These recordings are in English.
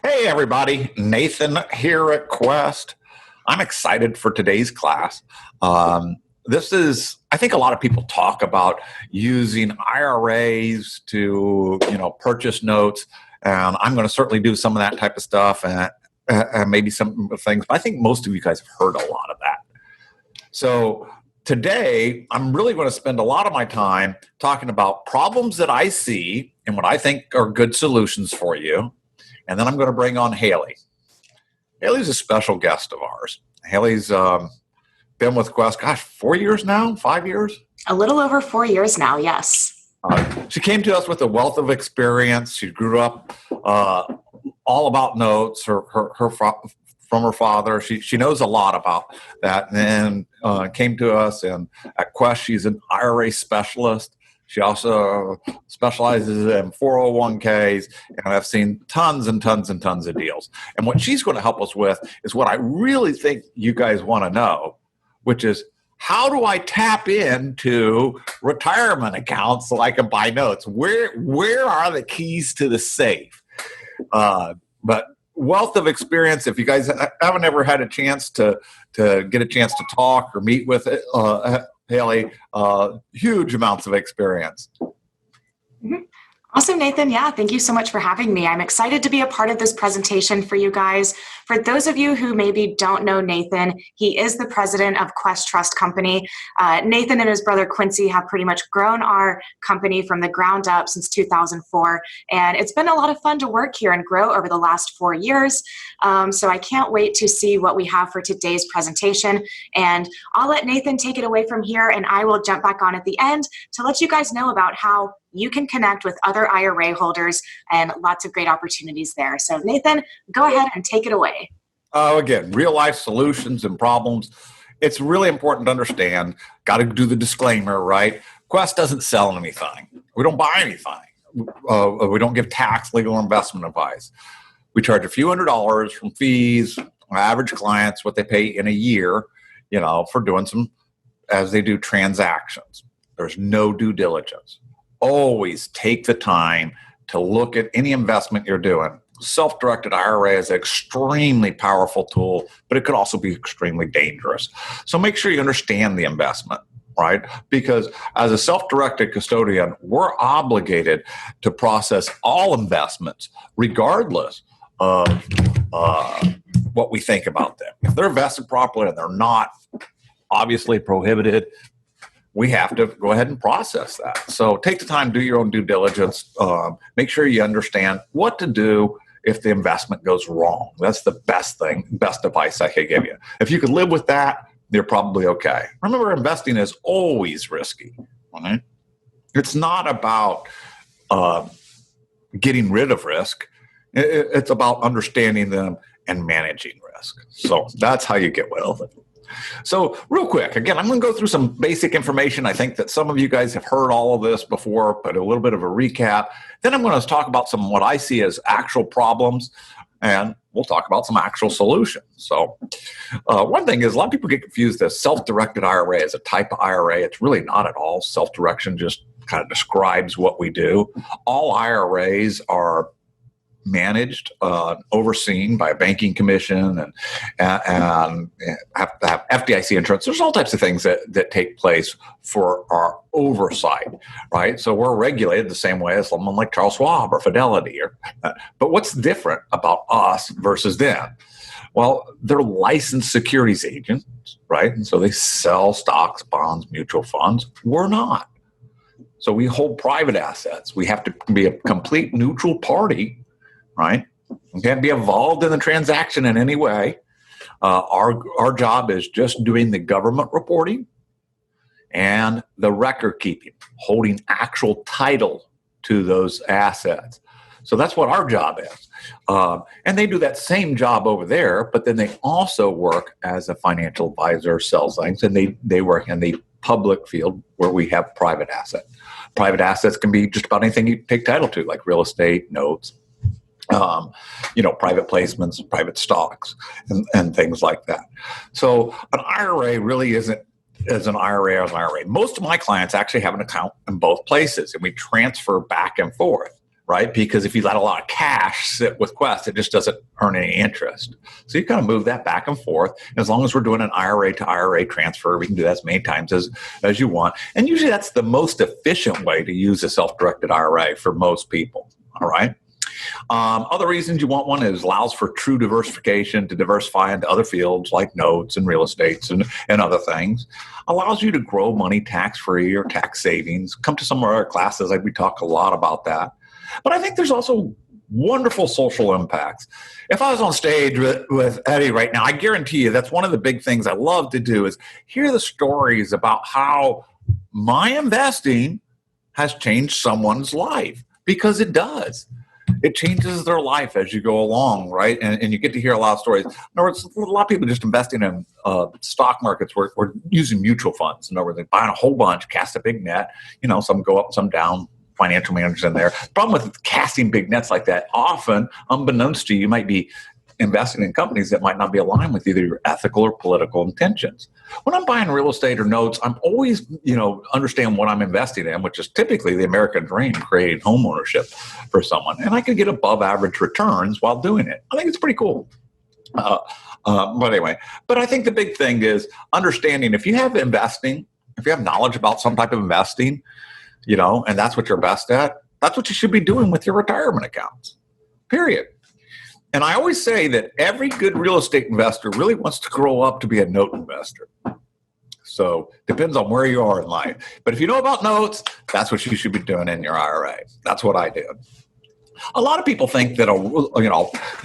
Hey, everybody. Nathan here at Quest. I'm excited for today's class. I think a lot of people talk about using IRAs to, purchase notes. And I'm going to certainly do some of that type of stuff and maybe some things. But I think most of you guys have heard a lot of that. So today, I'm really going to spend a lot of my time talking about problems that I see and what I think are good solutions for you. And then I'm going to bring on Haley. Haley's a special guest of ours. Haley's been with Quest, 4 years now, 5 years? A little over 4 years now, yes. She came to us with a wealth of experience. She grew up all about notes from her father. She knows a lot about that, and came to us. And at Quest, she's an IRA specialist. She also specializes in 401ks, and I've seen tons and tons and tons of deals. And what she's going to help us with is what I really think you guys want to know, which is, how do I tap into retirement accounts so I can buy notes? Where are the keys to the safe? But wealth of experience. If you guys haven't ever had a chance to get a chance to talk or meet with Haley, huge amounts of experience. Mm-hmm. Awesome, Nathan. Yeah, thank you so much for having me. I'm excited to be a part of this presentation for you guys. For those of you who maybe don't know Nathan, he is the president of Quest Trust Company. Nathan and his brother Quincy have pretty much grown our company from the ground up since 2004. And it's been a lot of fun to work here and grow over the last 4 years. So I can't wait to see what we have for today's presentation. And I'll let Nathan take it away from here, and I will jump back on at the end to let you guys know about how you can connect with other IRA holders and lots of great opportunities there. So Nathan, go ahead and take it away. Again, real life solutions and problems. It's really important to understand, got to do the disclaimer, right? Quest doesn't sell anything. We don't buy anything. We don't give tax, legal, or investment advice. We charge a few $100s from fees. Average clients, what they pay in a year, for doing as they do transactions. There's no due diligence. Always take the time to look at any investment you're doing. Self-directed IRA is an extremely powerful tool, but it could also be extremely dangerous. So make sure you understand the investment, right? Because as a self-directed custodian, we're obligated to process all investments, regardless of what we think about them. If they're invested properly and they're not obviously prohibited, we have to go ahead and process that. So take the time, do your own due diligence. Make sure you understand what to do if the investment goes wrong. That's the best advice I could give you. If you could live with that, you're probably okay. Remember, investing is always risky. Right? It's not about getting rid of risk. It's about understanding them and managing risk. So that's how you get well with it. So real quick, again, I'm going to go through some basic information. I think that some of you guys have heard all of this before, but a little bit of a recap. Then I'm going to talk about what I see as actual problems, and we'll talk about some actual solutions. So one thing is, a lot of people get confused as self-directed IRA as a type of IRA. It's really not at all. Self-direction just kind of describes what we do. All IRAs are managed, overseen by a banking commission, and have to have FDIC insurance. There's all types of things that take place for our oversight, right? So we're regulated the same way as someone like Charles Schwab or Fidelity. But what's different about us versus them? Well, they're licensed securities agents, right? And so they sell stocks, bonds, mutual funds. We're not. So we hold private assets. We have to be a complete neutral party, right? We can't be involved in the transaction in any way. Our job is just doing the government reporting and the record keeping, holding actual title to those assets. So that's what our job is. And they do that same job over there, but then they also work as a financial advisor, sell things, and they work in the public field where we have private assets. Private assets can be just about anything you take title to, like real estate, notes, private placements, private stocks, and things like that. So an IRA really isn't as an IRA as an IRA. Most of my clients actually have an account in both places, and we transfer back and forth. right? Because if you let a lot of cash sit with Quest, it just doesn't earn any interest. So you kind of move that back and forth. As long as we're doing an IRA to IRA transfer, we can do that as many times as you want. And usually that's the most efficient way to use a self-directed IRA for most people, all right? Other reasons you want one is allows for true diversification, to diversify into other fields like notes and real estates and other things. Allows you to grow money tax-free or tax savings. Come to some of our classes, we talk a lot about that. But I think there's also wonderful social impacts. If I was on stage with Eddie right now, I guarantee you that's one of the big things I love to do is hear the stories about how my investing has changed someone's life, because it does. It changes their life as you go along, right? And you get to hear a lot of stories. In other words, a lot of people just investing in stock markets or using mutual funds. In other words, they're buying a whole bunch, cast a big net. Some go up, some down. Financial managers in there. The problem with casting big nets like that, often, unbeknownst to you, might be investing in companies that might not be aligned with either your ethical or political intentions. When I'm buying real estate or notes, I'm always, understand what I'm investing in, which is typically the American dream, creating home ownership for someone. And I can get above average returns while doing it. I think it's pretty cool. But anyway, I think the big thing is understanding if you have investing, if you have knowledge about some type of investing, and that's what you're best at, that's what you should be doing with your retirement accounts, period. And I always say that every good real estate investor really wants to grow up to be a note investor. So depends on where you are in life. But if you know about notes, that's what you should be doing in your IRA. That's what I did. A lot of people think that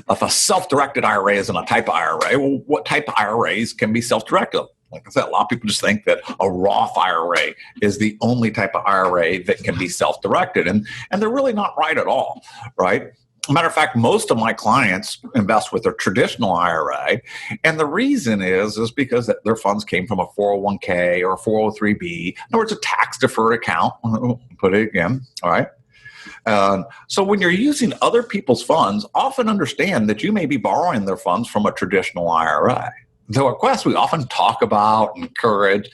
if a self-directed IRA isn't a type of IRA, well, what type of IRAs can be self-directed? Like I said, a lot of people just think that a Roth IRA is the only type of IRA that can be self-directed. And they're really not right at all, right? Matter of fact, most of my clients invest with their traditional IRA. And the reason is because their funds came from a 401k or a 403b. In other words, a tax-deferred account. Put it again, all right? So when you're using other people's funds, often understand that you may be borrowing their funds from a traditional IRA. So at Quest, we often talk about, encourage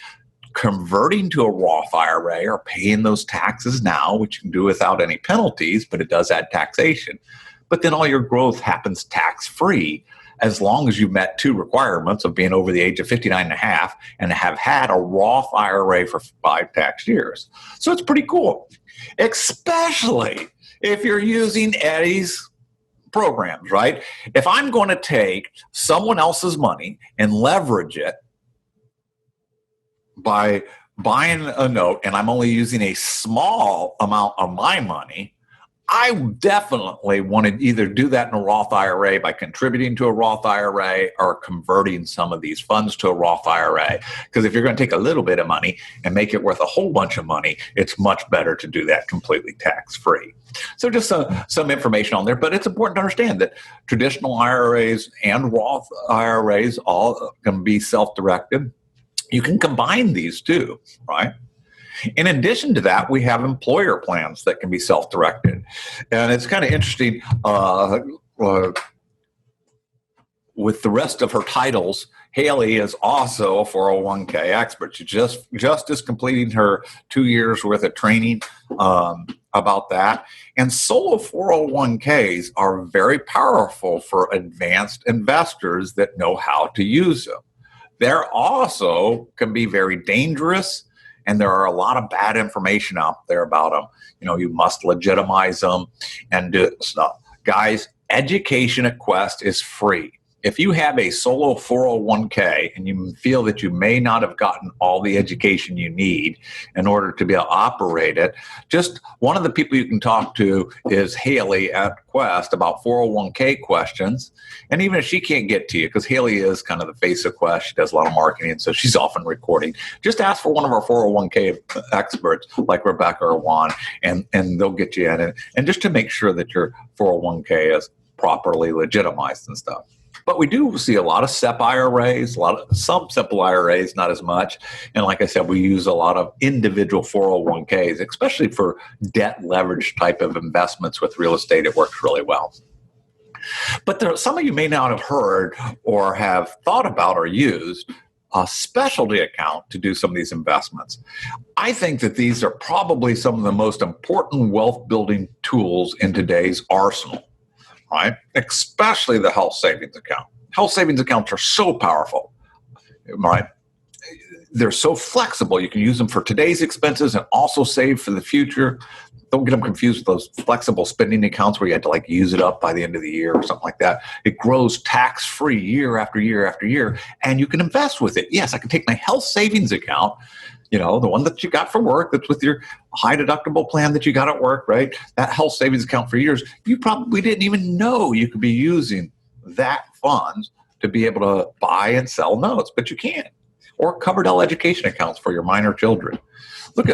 converting to a Roth IRA or paying those taxes now, which you can do without any penalties, but it does add taxation. But then all your growth happens tax-free as long as you've met two requirements of being over the age of 59 and a half and have had a Roth IRA for 5 tax years. So it's pretty cool, especially if you're using Eddie's programs, right? If I'm going to take someone else's money and leverage it by buying a note, and I'm only using a small amount of my money, I definitely want to either do that in a Roth IRA by contributing to a Roth IRA or converting some of these funds to a Roth IRA. Because if you're going to take a little bit of money and make it worth a whole bunch of money, it's much better to do that completely tax-free. So just some information on there, but it's important to understand that traditional IRAs and Roth IRAs all can be self-directed. You can combine these two, right? In addition to that, we have employer plans that can be self-directed. And it's kind of interesting with the rest of her titles. Haley is also a 401k expert. She just is completing her 2 years worth of training about that. And solo 401ks are very powerful for advanced investors that know how to use them. They're also can be very dangerous, and there are a lot of bad information out there about them. You must legitimize them and do stuff. Guys, education at Quest is free. If you have a solo 401k and you feel that you may not have gotten all the education you need in order to be able to operate it, just one of the people you can talk to is Haley at Quest about 401k questions. And even if she can't get to you, because Haley is kind of the face of Quest, she does a lot of marketing, and so she's often recording, just ask for one of our 401k experts like Rebecca or Juan, and they'll get you in it. And just to make sure that your 401k is properly legitimized and stuff. But we do see a lot of SEP IRAs, some simple IRAs, not as much. And like I said, we use a lot of individual 401ks, especially for debt leverage type of investments with real estate. It works really well. But some of you may not have heard or have thought about or used a specialty account to do some of these investments. I think that these are probably some of the most important wealth building tools in today's arsenal, right? Especially the health savings account. Health savings accounts are so powerful, right? They're so flexible. You can use them for today's expenses and also save for the future. Don't get them confused with those flexible spending accounts where you had to like use it up by the end of the year or something like that. It grows tax-free year after year after year, and you can invest with it. Yes, I can take my health savings account, the one that you got from work, that's with your high deductible plan that you got at work, right? That health savings account for years, you probably didn't even know you could be using that funds to be able to buy and sell notes, but you can. Or Coverdell education accounts for your minor children. Look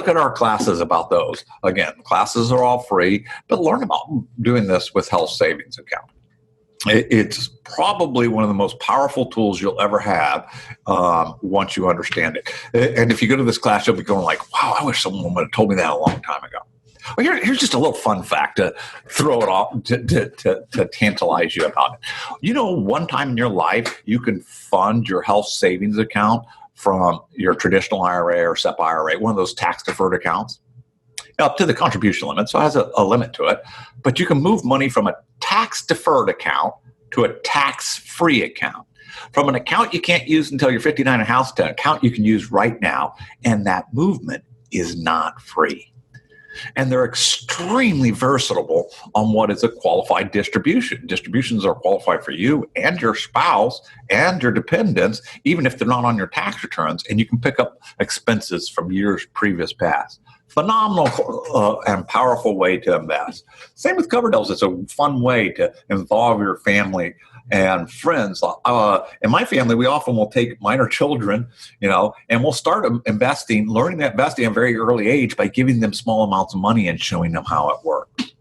at our classes about those. Again, classes are all free, but learn about doing this with health savings account. It's probably one of the most powerful tools you'll ever have once you understand it. And if you go to this class, you'll be going like, wow, I wish someone would have told me that a long time ago. Well, here's just a little fun fact to throw it off to tantalize you about it. One time in your life, you can fund your health savings account from your traditional IRA or SEP IRA, one of those tax-deferred accounts, up to the contribution limit. So it has a limit to it. But you can move money from a tax-deferred account to a tax-free account. From an account you can't use until you're 59 and a house to an account you can use right now. And that movement is not free. And they're extremely versatile on what is a qualified distribution. Distributions are qualified for you and your spouse and your dependents, even if they're not on your tax returns, and you can pick up expenses from years previous past. Phenomenal and powerful way to invest. Same with Coverdell's. It's a fun way to involve your family and friends. In my family, we often will take minor children, and we'll start learning that investing at a very early age by giving them small amounts of money and showing them how it works.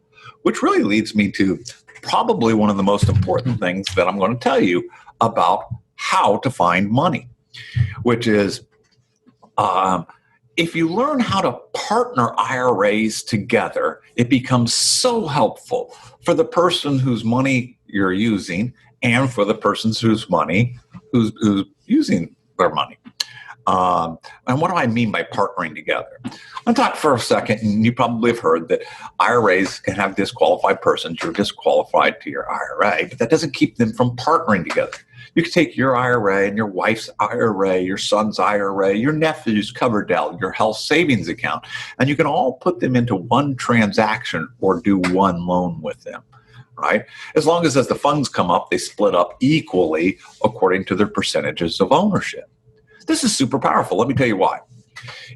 Which really leads me to probably one of the most important things that I'm going to tell you about how to find money, which is if you learn how to partner IRAs together, it becomes so helpful for the person whose money you're using and for the persons whose using their money. And what do I mean by partnering together? I'll talk for a second, and you probably have heard that IRAs can have disqualified persons. You're disqualified to your IRA, but that doesn't keep them from partnering together. You can take your IRA and your wife's IRA, your son's IRA, your nephew's Coverdell, your health savings account, and you can all put them into one transaction or do one loan with them, right? As long as the funds come up, they split up equally according to their percentages of ownership. This is super powerful. Let me tell you why.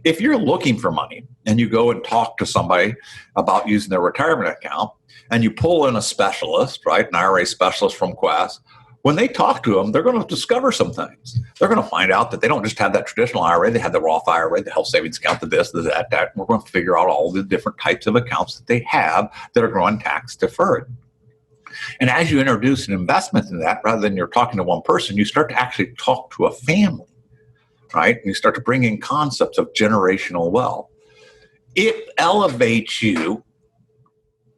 If you're looking for money and you go and talk to somebody about using their retirement account and you pull in a specialist, right, an IRA specialist from Quest, when they talk to them, they're going to discover some things. They're going to find out that they don't just have that traditional IRA, they have the Roth IRA, the health savings account, the this, the that. We're going to figure out all the different types of accounts that they have that are growing tax deferred. And as you introduce an investment in that, rather than you're talking to one person, you start to actually talk to a family, right? And you start to bring in concepts of generational wealth. It elevates you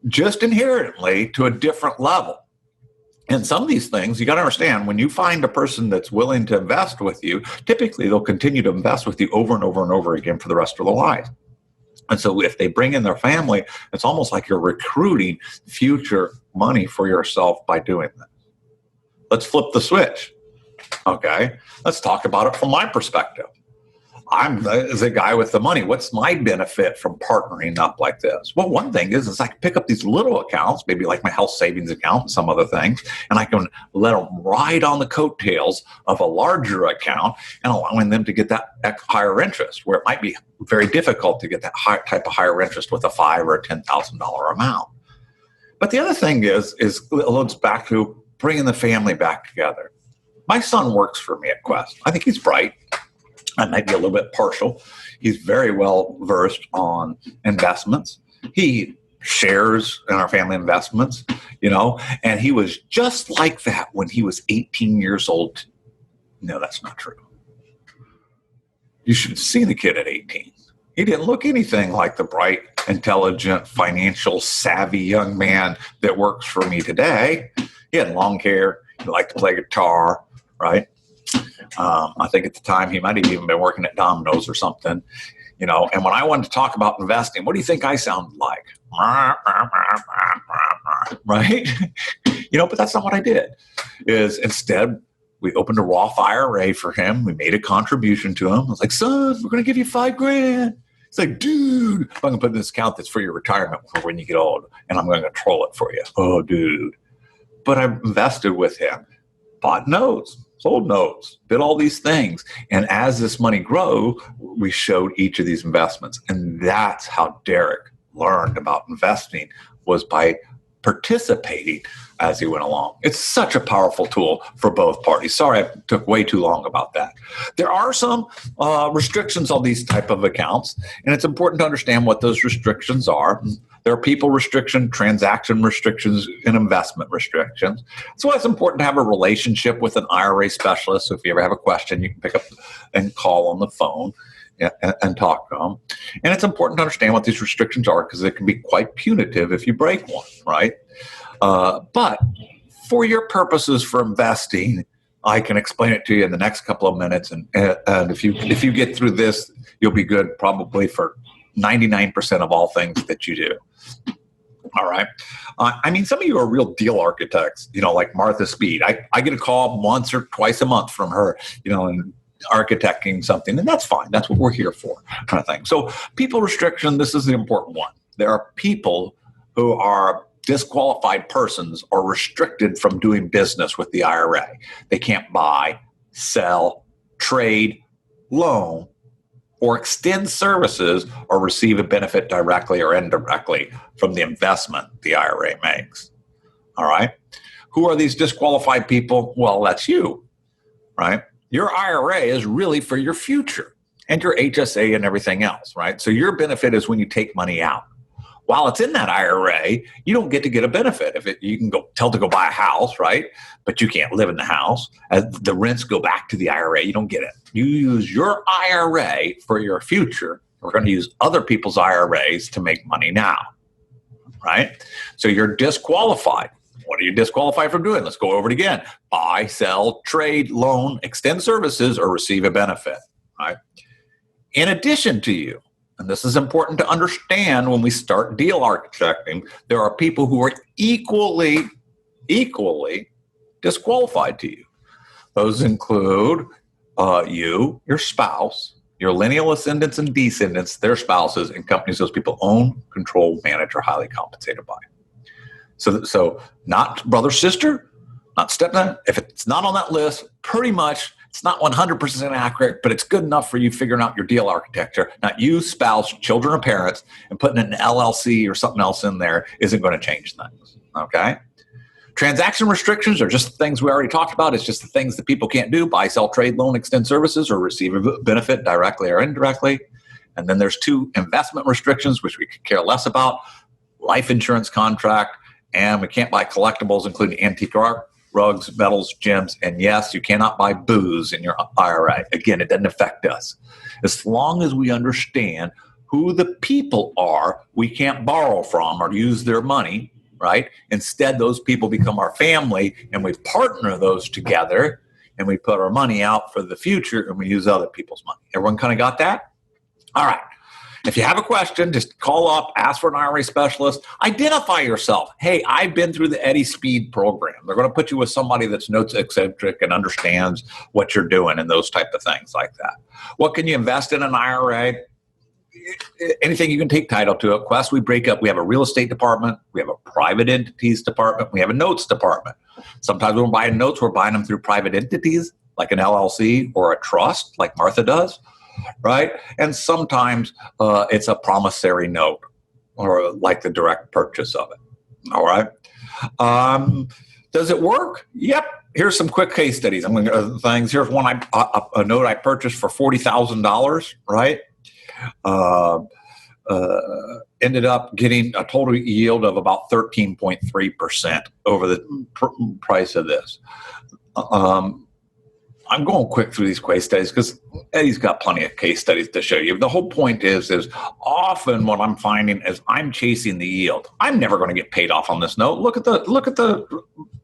just inherently to a different level. And some of these things, you got to understand, when you find a person that's willing to invest with you, typically they'll continue to invest with you over and over and over again for the rest of their life. And so if they bring in their family, it's almost like you're recruiting future money for yourself by doing that. Let's flip the switch. Okay, let's talk about it from my perspective. I'm the guy with the money. What's my benefit from partnering up like this? Well, one thing is I can pick up these little accounts, maybe like my health savings account and some other things, and I can let them ride on the coattails of a larger account and allowing them to get that higher interest, where it might be very difficult to get that type of higher interest with a $5,000 or $10,000 amount. But the other thing is it looks back to bringing the family back together. My son works for me at Quest. I think he's bright. I might be a little bit partial. He's very well versed on investments. He shares in our family investments, and he was just like that when he was 18 years old. No, that's not true. You should have seen the kid at 18. He didn't look anything like the bright, intelligent, financial savvy young man that works for me today. He had long hair. He liked to play guitar, right? I think at the time he might have even been working at Domino's or something, you know. And when I wanted to talk about investing, what do you think I sounded like? Right? You know, but that's not what I did. Is instead we opened a Roth IRA for him. We made a contribution to him. I was like, son, we're going to give you $5,000. It's like, dude, I'm going to put in this account that's for your retirement for when you get old, and I'm going to control it for you. Oh, dude. But I invested with him, bought notes, sold notes, did all these things. And as this money grew, we showed each of these investments. And that's how Derek learned about investing, was by participating as he went along. It's such a powerful tool for both parties. Sorry, I took way too long about that. There are some restrictions on these type of accounts, and it's important to understand what those restrictions are. There are people restrictions, transaction restrictions, and investment restrictions. So it's important to have a relationship with an IRA specialist. So if you ever have a question, you can pick up and call on the phone and talk to them. And it's important to understand what these restrictions are, because it can be quite punitive if you break one, right? But for your purposes for investing, I can explain it to you in the next couple of minutes. And if you get through this, you'll be good probably for 99% of all things that you do. All right. I mean, some of you are real deal architects, you know, like Martha Speed. I get a call once or twice a month from her, you know, and architecting something, and that's fine. That's what we're here for, kind of thing. So people restriction, this is the important one. There are people who are disqualified persons or restricted from doing business with the IRA. They can't buy, sell, trade, loan, or extend services or receive a benefit directly or indirectly from the investment the IRA makes. All right. Who are these disqualified people? Well, that's you, right? Your IRA is really for your future and your HSA and everything else, right? So your benefit is when you take money out. While it's in that IRA, you don't get a benefit. You can tell to go buy a house, right? But you can't live in the house. As the rents go back to the IRA, you don't get it. You use your IRA for your future. We're going to use other people's IRAs to make money now, right? So you're disqualified. What are you disqualified from doing? Let's go over it again. Buy, sell, trade, loan, extend services, or receive a benefit, right? In addition to you, and this is important to understand when we start deal architecting, there are people who are equally disqualified to you. Those include you, your spouse, your lineal ascendants and descendants, their spouses, and companies those people own, control, manage, or highly compensated by. So not brother, sister, not stepdad. If it's not on that list, pretty much it's not 100% accurate, but it's good enough for you figuring out your deal architecture. Not you, spouse, children, or parents, and putting an LLC or something else in there isn't going to change things, okay? Transaction restrictions are just the things we already talked about. It's just the things that people can't do: buy, sell, trade, loan, extend services, or receive a benefit directly or indirectly. And then there's 2 investment restrictions, which we could care less about: life insurance contract, and we can't buy collectibles, including antique art, rugs, metals, gems, and yes, you cannot buy booze in your IRA. Again, it doesn't affect us. As long as we understand who the people are we can't borrow from or use their money, right? Instead, those people become our family, and we partner those together, and we put our money out for the future, and we use other people's money. Everyone kind of got that? All right. If you have a question, just call up, ask for an IRA specialist, identify yourself. Hey, I've been through the Eddie Speed program. They're going to put you with somebody that's notes eccentric and understands what you're doing and those type of things like that. What can you invest in an IRA? Anything you can take title to. At Quest, we break up. We have a real estate department. We have a private entities department. We have a notes department. Sometimes when we're buying notes, we're buying them through private entities like an LLC or a trust like Martha does. Right? And sometimes it's a promissory note or like the direct purchase of it. All right. Does it work? Yep. Here's some quick case studies. I'm going to things. Here's one a note I purchased for $40,000, right? Ended up getting a total yield of about 13.3% over the price of this. I'm going quick through these case studies because Eddie's got plenty of case studies to show you. The whole point is often what I'm finding is I'm chasing the yield. I'm never going to get paid off on this note. Look at the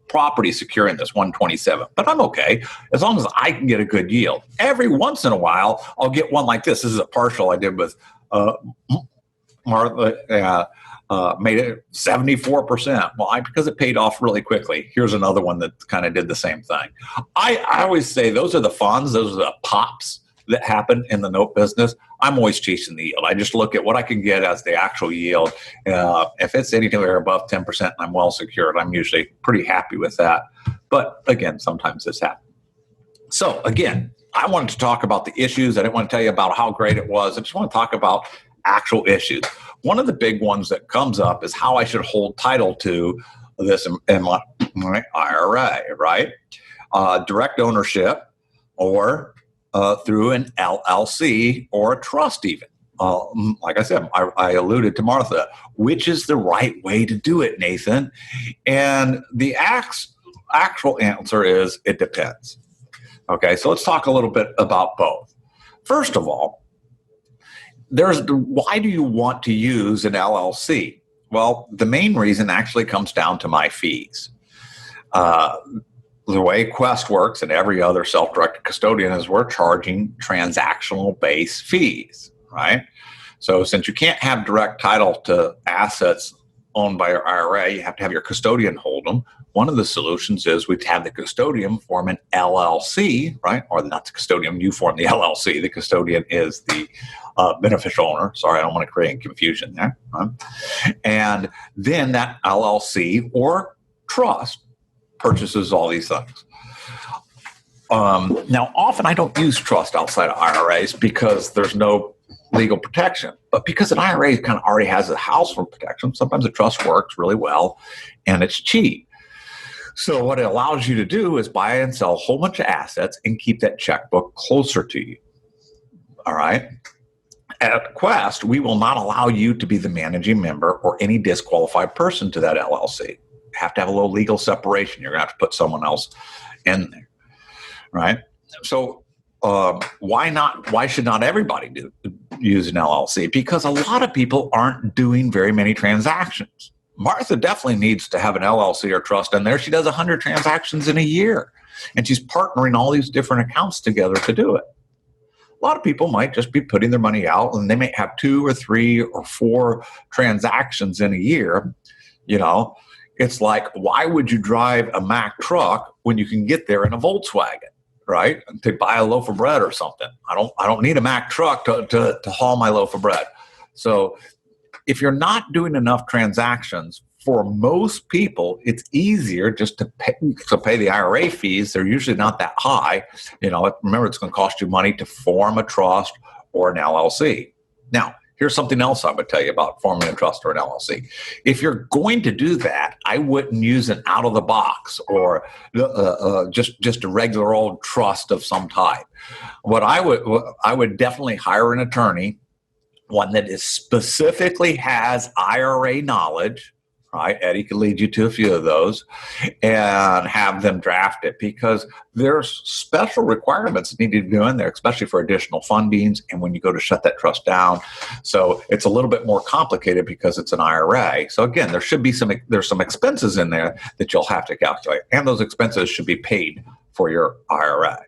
property securing this 127, but I'm okay as long as I can get a good yield. Every once in a while, I'll get one like this. This is a partial I did with Martha. Made it 74%. Well, because it paid off really quickly. Here's another one that kind of did the same thing. I always say those are the funds, those are the pops that happen in the note business. I'm always chasing the yield. I just look at what I can get as the actual yield. If it's anywhere above 10% and I'm well secured, I'm usually pretty happy with that. But again, sometimes this happens. So again, I wanted to talk about the issues. I didn't want to tell you about how great it was. I just want to talk about actual issues. One of the big ones that comes up is how I should hold title to this in my IRA, right? Direct ownership or through an LLC or a trust even. Like I said, I alluded to Martha. Which is the right way to do it, Nathan? And the actual answer is it depends. Okay, so let's talk a little bit about both. First of all, why do you want to use an LLC? Well, the main reason actually comes down to my fees. The way Quest works and every other self-directed custodian is we're charging transactional-based fees, right? So since you can't have direct title to assets owned by your IRA, you have to have your custodian hold them. One of the solutions is we'd have the custodian form an LLC, right? Or not the custodian, you form the LLC. The custodian is the beneficial owner. Sorry, I don't want to create confusion there. And then that LLC or trust purchases all these things. Now, often I don't use trust outside of IRAs because there's no legal protection. But because an IRA kind of already has a household protection, sometimes a trust works really well and it's cheap. So what it allows you to do is buy and sell a whole bunch of assets and keep that checkbook closer to you. All right. At Quest, we will not allow you to be the managing member or any disqualified person to that LLC. You have to have a little legal separation. You're going to have to put someone else in there. Right. So why should not everybody use an LLC? Because a lot of people aren't doing very many transactions. Martha definitely needs to have an LLC or trust in there. She does 100 transactions in a year, and she's partnering all these different accounts together to do it. A lot of people might just be putting their money out, and they may have 2 or 3 or 4 transactions in a year. You know, it's like, why would you drive a Mack truck when you can get there in a Volkswagen? Right? To buy a loaf of bread or something. I don't need a Mack truck to haul my loaf of bread. So if you're not doing enough transactions, for most people, it's easier just to pay the IRA fees. They're usually not that high. You know, remember, it's going to cost you money to form a trust or an LLC. Now, here's something else I would tell you about forming a trust or an LLC. If you're going to do that, I wouldn't use an out of the box or just a regular old trust of some type. I would definitely hire an attorney, one that is specifically has IRA knowledge. Right, Eddie could lead you to a few of those, and have them draft it, because there's special requirements that need to go in there, especially for additional fundings and when you go to shut that trust down. So it's a little bit more complicated because it's an IRA. So again, there's some expenses in there that you'll have to calculate, and those expenses should be paid for your IRA.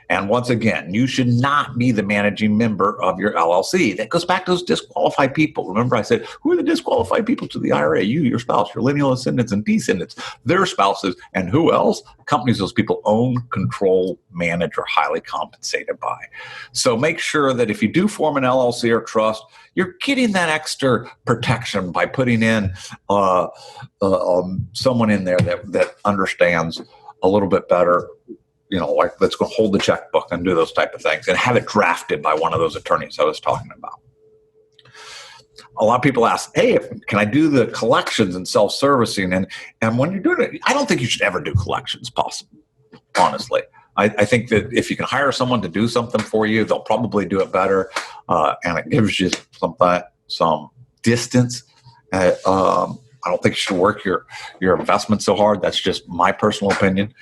And once again, you should not be the managing member of your LLC. That goes back to those disqualified people. Remember I said, who are the disqualified people to the IRA? You, your spouse, your lineal ascendants and descendants, their spouses, and who else? Companies those people own, control, manage, or highly compensated by. So make sure that if you do form an LLC or trust, you're getting that extra protection by putting in someone in there that understands a little bit better, you know, like that's going to hold the checkbook and do those type of things, and have it drafted by one of those attorneys I was talking about. A lot of people ask, hey, can I do the collections and self-servicing? And when you're doing it, I don't think you should ever do collections possible, honestly. I think that if you can hire someone to do something for you, they'll probably do it better, and it gives you some distance. I don't think you should work your investment so hard. That's just my personal opinion,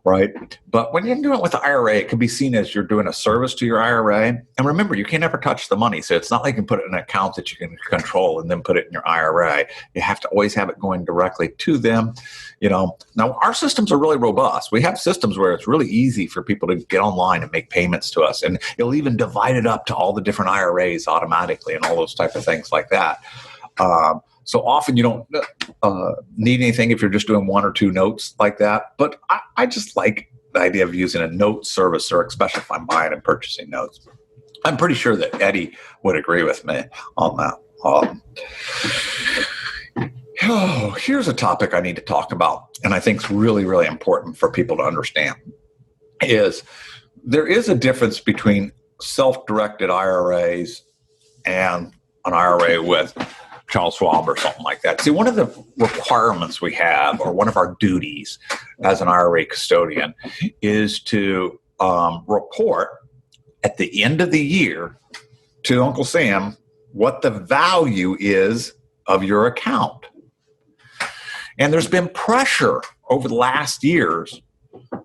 right? But when you're doing it with the IRA, it can be seen as you're doing a service to your IRA. And remember, you can't ever touch the money. So it's not like you can put it in an account that you can control and then put it in your IRA. You have to always have it going directly to them. Now our systems are really robust. We have systems where it's really easy for people to get online and make payments to us. And it'll even divide it up to all the different IRAs automatically and all those type of things like that. So often you don't need anything if you're just doing one or two notes like that. But I just like the idea of using a note servicer, especially if I'm buying and purchasing notes. I'm pretty sure that Eddie would agree with me on that. Here's a topic I need to talk about, and I think it's really, really important for people to understand, is there is a difference between self-directed IRAs and an IRA with Charles Schwab or something like that. See, one of the requirements we have, or one of our duties as an IRA custodian, is to report at the end of the year to Uncle Sam what the value is of your account. And there's been pressure over the last years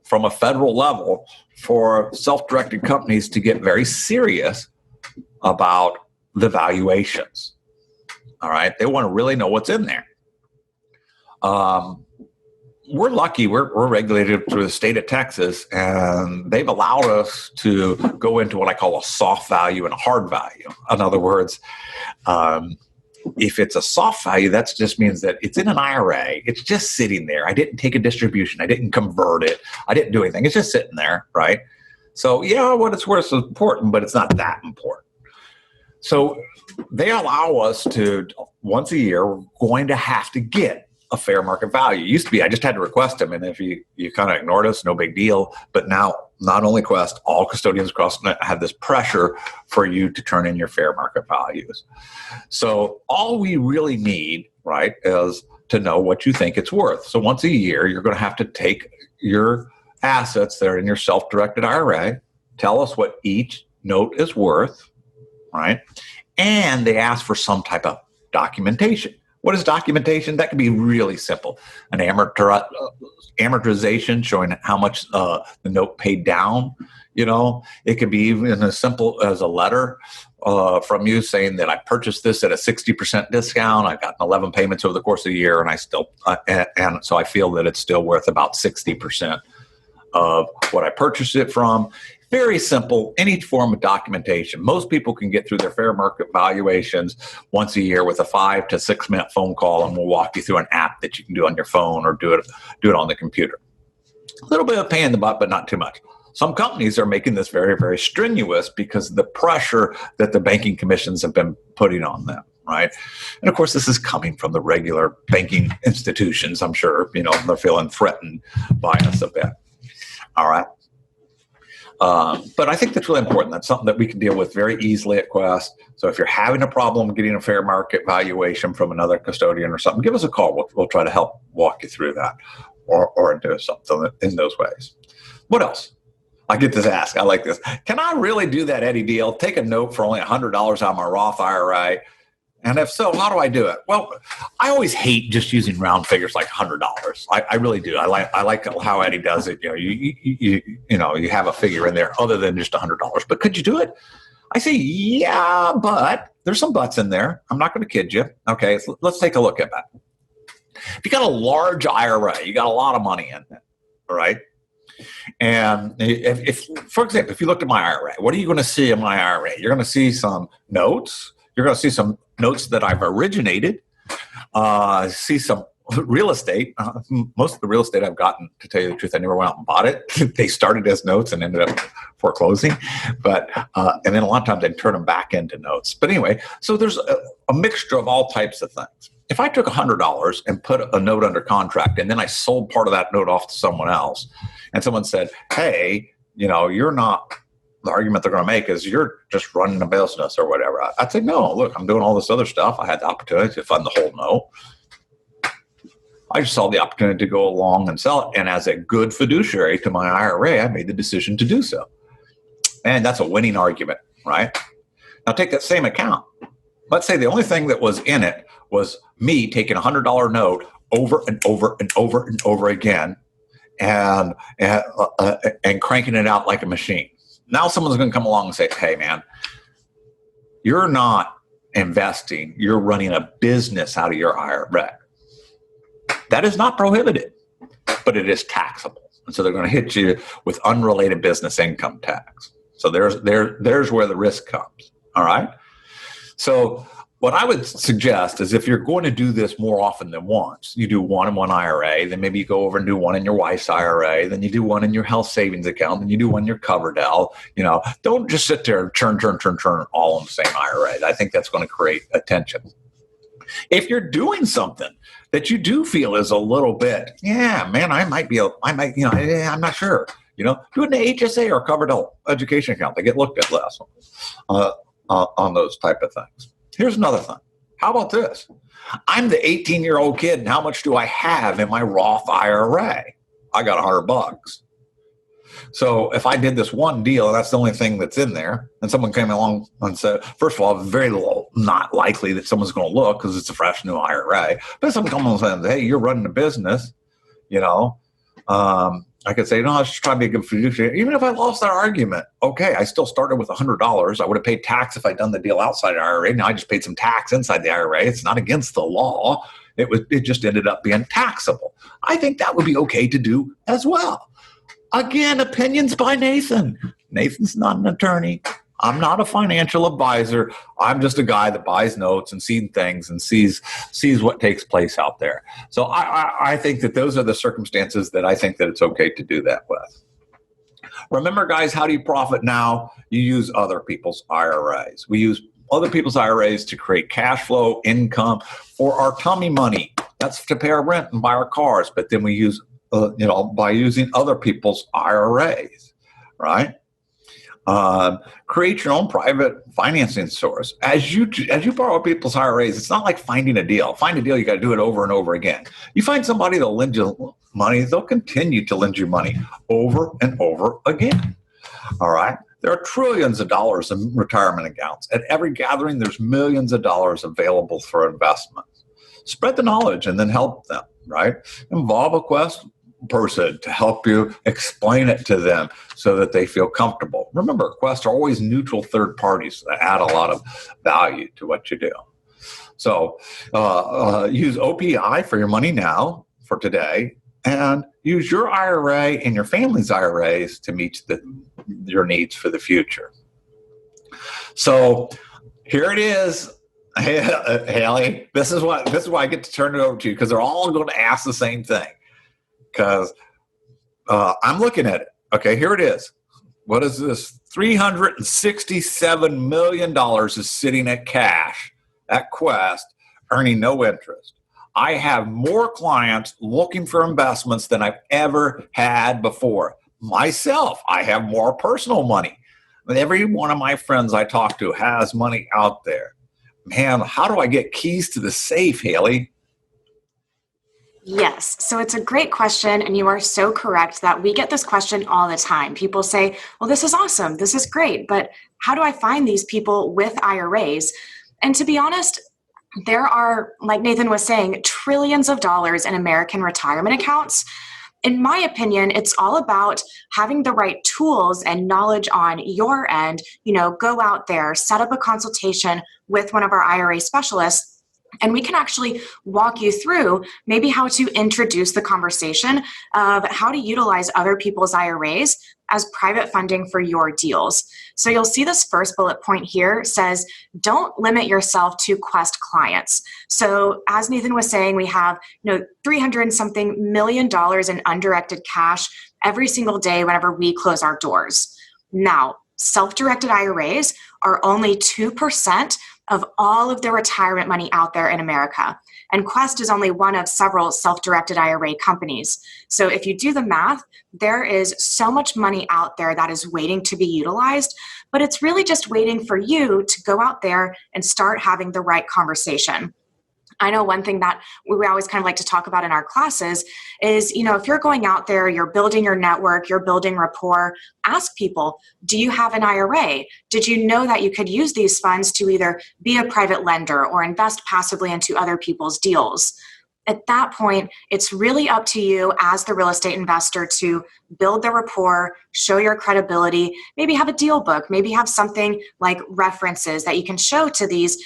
from a federal level for self-directed companies to get very serious about the valuations. All right. They want to really know what's in there. We're lucky. We're regulated through the state of Texas, and they've allowed us to go into what I call a soft value and a hard value. In other words, if it's a soft value, that just means that it's in an IRA. It's just sitting there. I didn't take a distribution. I didn't convert it. I didn't do anything. It's just sitting there, right? So, yeah, what it's worth is important, but it's not that important. So they allow us to, once a year, we're going to have to get a fair market value. It used to be I just had to request them, and if you kind of ignored us, no big deal. But now, not only Quest, all custodians across have this pressure for you to turn in your fair market values. So all we really need, right, is to know what you think it's worth. So once a year, you're going to have to take your assets that are in your self-directed IRA, tell us what each note is worth, right? And they ask for some type of documentation. What is documentation? That can be really simple. An amortization showing how much the note paid down. It could be even as simple as a letter from you saying that I purchased this at a 60% discount. I've gotten 11 payments over the course of the year, and I still and so I feel that it's still worth about 60% of what I purchased it from. Very simple, any form of documentation. Most people can get through their fair market valuations once a year with a 5 to 6 minute phone call, and we'll walk you through an app that you can do on your phone or do it on the computer. A little bit of a pain in the butt, but not too much. Some companies are making this very, very strenuous because of the pressure that the banking commissions have been putting on them, right? And of course, this is coming from the regular banking institutions. I'm sure, they're feeling threatened by us a bit. All right. But I think that's really important. That's something that we can deal with very easily at Quest. So if you're having a problem getting a fair market valuation from another custodian or something, give us a call. We'll try to help walk you through that or do something in those ways. What else? I get this ask. I like this. Can I really do that, Eddie deal? Take a note for only $100 out of my Roth IRA? And if so, how do I do it? Well, I always hate just using round figures like $100. I really do. I like how Eddie does it. You have a figure in there other than just $100. But could you do it? I say, yeah, but there's some buts in there. I'm not going to kid you. Okay, so let's take a look at that. If you got a large IRA, you got a lot of money in it, all right? And if, for example, if you looked at my IRA, what are you going to see in my IRA? You're going to see some notes. You're going to see some notes that I've originated, see some real estate. Most of the real estate I've gotten, to tell you the truth, I never went out and bought it. They started as notes and ended up foreclosing. But and then a lot of times they'd turn them back into notes. But anyway, so there's a mixture of all types of things. If I took $100 and put a note under contract, and then I sold part of that note off to someone else, and someone said, hey, you're not, the argument they're going to make is you're just running a business or whatever. I'd say, no, look, I'm doing all this other stuff. I had the opportunity to fund the whole note. I just saw the opportunity to go along and sell it. And as a good fiduciary to my IRA, I made the decision to do so. And that's a winning argument, right? Now take that same account. Let's say the only thing that was in it was me taking a $100 note over and over and over and over again and cranking it out like a machine. Now someone's going to come along and say, hey, man, you're not investing. You're running a business out of your IRA. That is not prohibited, but it is taxable. And so they're going to hit you with unrelated business income tax. So there's where the risk comes. All right. So what I would suggest is if you're going to do this more often than once, you do one in one IRA, then maybe you go over and do one in your wife's IRA, then you do one in your health savings account, then you do one in your Coverdell. Don't just sit there and churn all in the same IRA. I think that's going to create attention. If you're doing something that you do feel is a little bit, I'm not sure. Do it in the HSA or Coverdell education account. They get looked at less on those type of things. Here's another thing. How about this? I'm the 18-year-old kid, and how much do I have in my Roth IRA? I got $100. So if I did this one deal, and that's the only thing that's in there, and someone came along and said, first of all, very low, not likely that someone's going to look because it's a fresh new IRA. But if someone comes along and says, hey, you're running a business, I could say, no, I was just trying to be a good fiduciary. Even if I lost that argument, okay, I still started with $100. I would have paid tax if I'd done the deal outside the IRA. Now I just paid some tax inside the IRA. It's not against the law. It just ended up being taxable. I think that would be okay to do as well. Again, opinions by Nathan. Nathan's not an attorney. I'm not a financial advisor. I'm just a guy that buys notes and sees things and sees what takes place out there. So I think that those are the circumstances that I think that it's okay to do that with. Remember, guys, how do you profit now? You use other people's IRAs. We use other people's IRAs to create cash flow, income for our tummy money. That's to pay our rent and buy our cars. But then we use, by using other people's IRAs, right? Create your own private financing source. As you borrow people's IRAs, it's not like finding a deal. Find a deal, you got to do it over and over again. You find somebody that'll lend you money, they'll continue to lend you money over and over again. All right. There are trillions of dollars in retirement accounts. At every gathering, there's millions of dollars available for investment. Spread the knowledge and then help them, right? Involve a person to help you explain it to them so that they feel comfortable. Remember, Quest are always neutral third parties that add a lot of value to what you do. So use OPI for your money now for today, and use your IRA and your family's IRAs to meet your needs for the future. So here it is. Hey, Haley, this is why I get to turn it over to you, because they're all going to ask the same thing. Because I'm looking at it. Okay, here it is. What is this? $367 million is sitting at cash at Quest, earning no interest. I have more clients looking for investments than I've ever had before. Myself, I have more personal money. Every one of my friends I talk to has money out there. Man, how do I get keys to the safe, Haley? Yes. So it's a great question. And you are so correct that we get this question all the time. People say, well, this is awesome. This is great. But how do I find these people with IRAs? And to be honest, there are, like Nathan was saying, trillions of dollars in American retirement accounts. In my opinion, it's all about having the right tools and knowledge on your end. Go out there, set up a consultation with one of our IRA specialists, and we can actually walk you through maybe how to introduce the conversation of how to utilize other people's IRAs as private funding for your deals. So you'll see this first bullet point here says, don't limit yourself to Quest clients. So as Nathan was saying, we have $300 and something million in undirected cash every single day whenever we close our doors. Now, self-directed IRAs are only 2% of all of the retirement money out there in America. And Quest is only one of several self-directed IRA companies. So if you do the math, there is so much money out there that is waiting to be utilized, but it's really just waiting for you to go out there and start having the right conversation. I know one thing that we always kind of like to talk about in our classes is, if you're going out there, you're building your network, you're building rapport, ask people, do you have an IRA? Did you know that you could use these funds to either be a private lender or invest passively into other people's deals? At that point, it's really up to you as the real estate investor to build the rapport, show your credibility, maybe have a deal book, maybe have something like references that you can show to these,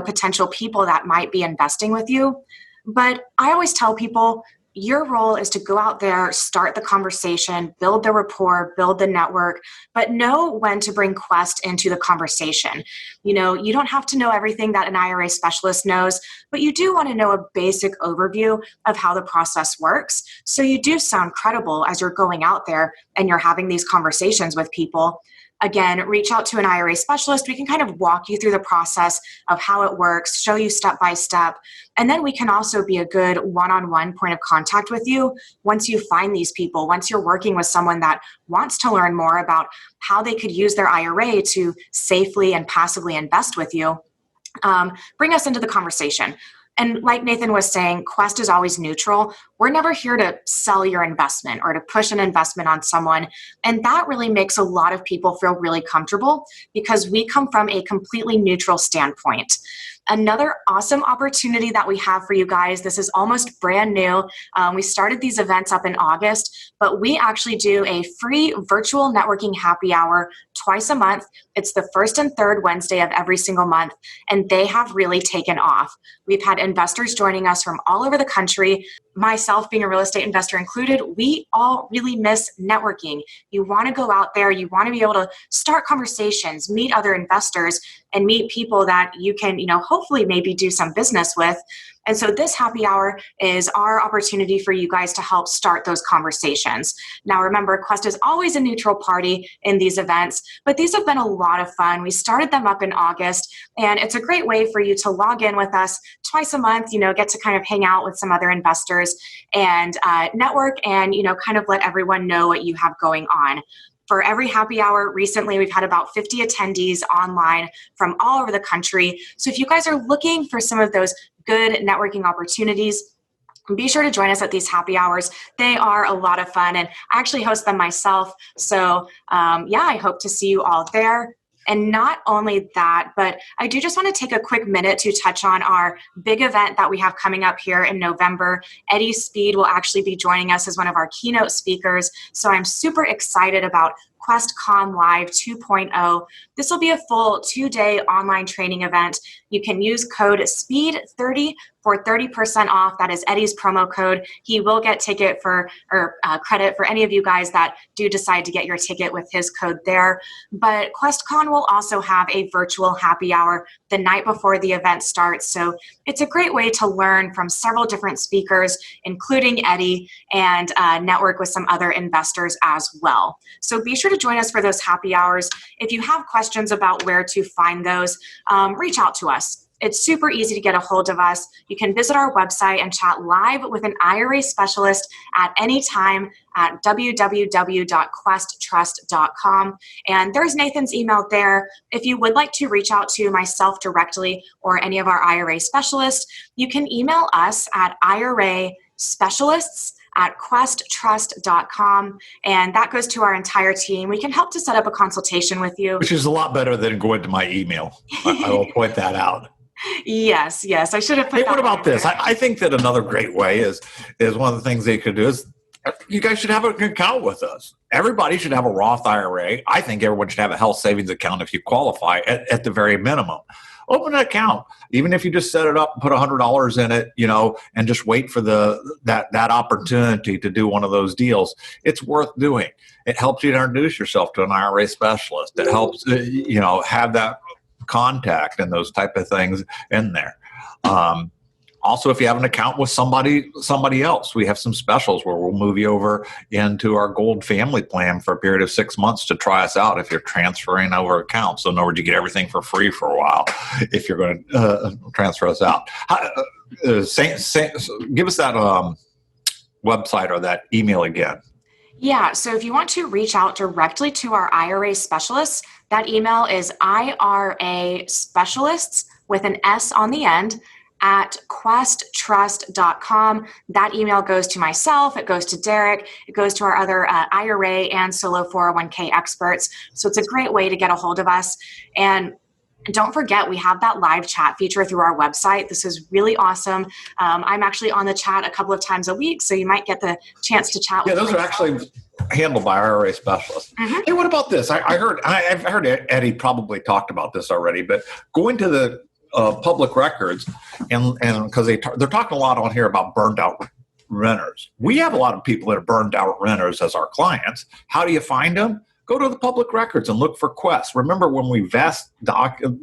potential people that might be investing with you. But I always tell people, your role is to go out there, start the conversation, build the rapport, build the network, but know when to bring Quest into the conversation. You don't have to know everything that an IRA specialist knows, but you do want to know a basic overview of how the process works. So you do sound credible as you're going out there and you're having these conversations with people. Again, reach out to an IRA specialist. We can kind of walk you through the process of how it works, show you step by step. And then we can also be a good one-on-one point of contact with you once you find these people, once you're working with someone that wants to learn more about how they could use their IRA to safely and passively invest with you. Bring us into the conversation. And like Nathan was saying, Quest is always neutral. We're never here to sell your investment or to push an investment on someone. And that really makes a lot of people feel really comfortable because we come from a completely neutral standpoint. Another awesome opportunity that we have for you guys, this is almost brand new. We started these events up in August, but we actually do a free virtual networking happy hour twice a month. It's the first and third Wednesday of every single month, and they have really taken off. We've had investors joining us from all over the country. Myself being a real estate investor included, we all really miss networking. You want to go out there, you want to be able to start conversations, meet other investors, and meet people that you can, hopefully maybe do some business with. And so this happy hour is our opportunity for you guys to help start those conversations. Now, remember, Quest is always a neutral party in these events, but these have been a lot of fun. We started them up in August, and it's a great way for you to log in with us twice a month, get to kind of hang out with some other investors and network and, kind of let everyone know what you have going on. For every happy hour recently, we've had about 50 attendees online from all over the country. So if you guys are looking for some of those good networking opportunities, be sure to join us at these happy hours. They are a lot of fun, and I actually host them myself. So I hope to see you all there. And not only that, but I do just want to take a quick minute to touch on our big event that we have coming up here in November. Eddie Speed will actually be joining us as one of our keynote speakers. So I'm super excited about QuestCon Live 2.0. This will be a full 2-day online training event. You can use code SPEED30 for 30% off. That is Eddie's promo code. He will get credit for any of you guys that do decide to get your ticket with his code there. But QuestCon will also have a virtual happy hour the night before the event starts. So it's a great way to learn from several different speakers, including Eddie, and network with some other investors as well. So be sure to join us for those happy hours. If you have questions about where to find those, reach out to us. It's super easy to get a hold of us. You can visit our website and chat live with an IRA specialist at any time at www.questtrust.com. And there's Nathan's email there. If you would like to reach out to myself directly or any of our IRA specialists, you can email us at IRAspecialists@questtrust.com, and that goes to our entire team. We can help to set up a consultation with you. Which is a lot better than going to my email. I will point that out. Yes. I should have put that. What about this? I think that another great way is one of the things they could do is you guys should have an account with us. Everybody should have a Roth IRA. I think everyone should have a health savings account if you qualify at the very minimum. Open an account, even if you just set it up and put $100 in it, and just wait for that opportunity to do one of those deals. It's worth doing. It helps you to introduce yourself to an IRA specialist. It helps, have that contact and those type of things in there. Also, if you have an account with somebody else, we have some specials where we'll move you over into our Gold Family Plan for a period of 6 months to try us out if you're transferring over accounts. So in other words, you get everything for free for a while if you're going to transfer us out. Give us that website or that email again. Yeah, so if you want to reach out directly to our IRA specialists, that email is IRA specialists with an S on the end at questtrust.com. That email goes to myself, it goes to Derek, it goes to our other IRA and solo 401k experts. So it's a great way to get a hold of us. And don't forget, we have that live chat feature through our website. This is really awesome. I'm actually on the chat a couple of times a week, so you might get the chance to chat with me. Yeah, those are actually handled by IRA specialists. Mm-hmm. Hey, what about this? I've heard Eddie probably talked about this already, but going to the public records and because they're talking a lot on here about burned out renters. We have a lot of people that are burned out renters as our clients. How do you find them? Go to the public records and look for Quest. Remember, when we vest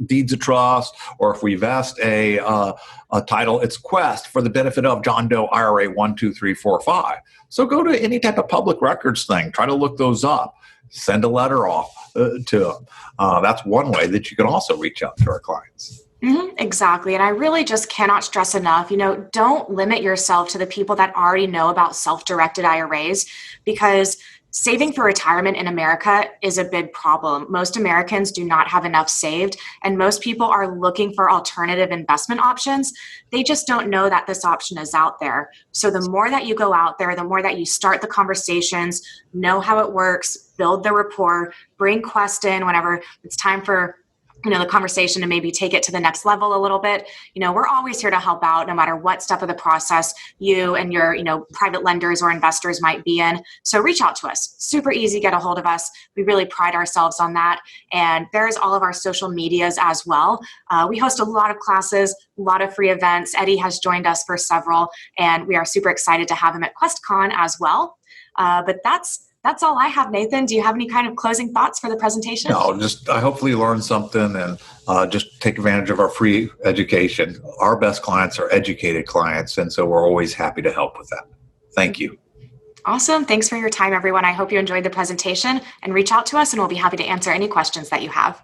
deeds of trust, or if we vest a title, it's Quest for the benefit of John Doe IRA 1, 2, 3, 4, 5. So go to any type of public records thing. Try to look those up. Send a letter off to them. That's one way that you can also reach out to our clients. Mm-hmm, exactly. And I really just cannot stress enough, don't limit yourself to the people that already know about self-directed IRAs, because saving for retirement in America is a big problem. Most Americans do not have enough saved, and most people are looking for alternative investment options. They just don't know that this option is out there. So the more that you go out there, the more that you start the conversations, know how it works, build the rapport, bring Quest in whenever it's time for the conversation to maybe take it to the next level a little bit. We're always here to help out no matter what step of the process you and your, private lenders or investors might be in. So reach out to us. Super easy, get a hold of us. We really pride ourselves on that. And there's all of our social medias as well. We host a lot of classes, a lot of free events. Eddie has joined us for several, and we are super excited to have him at QuestCon as well. But that's all I have, Nathan. Do you have any kind of closing thoughts for the presentation? No, just I hopefully learn something and just take advantage of our free education. Our best clients are educated clients, and so we're always happy to help with that. Thank you. Awesome. Thanks for your time, everyone. I hope you enjoyed the presentation, and reach out to us and we'll be happy to answer any questions that you have.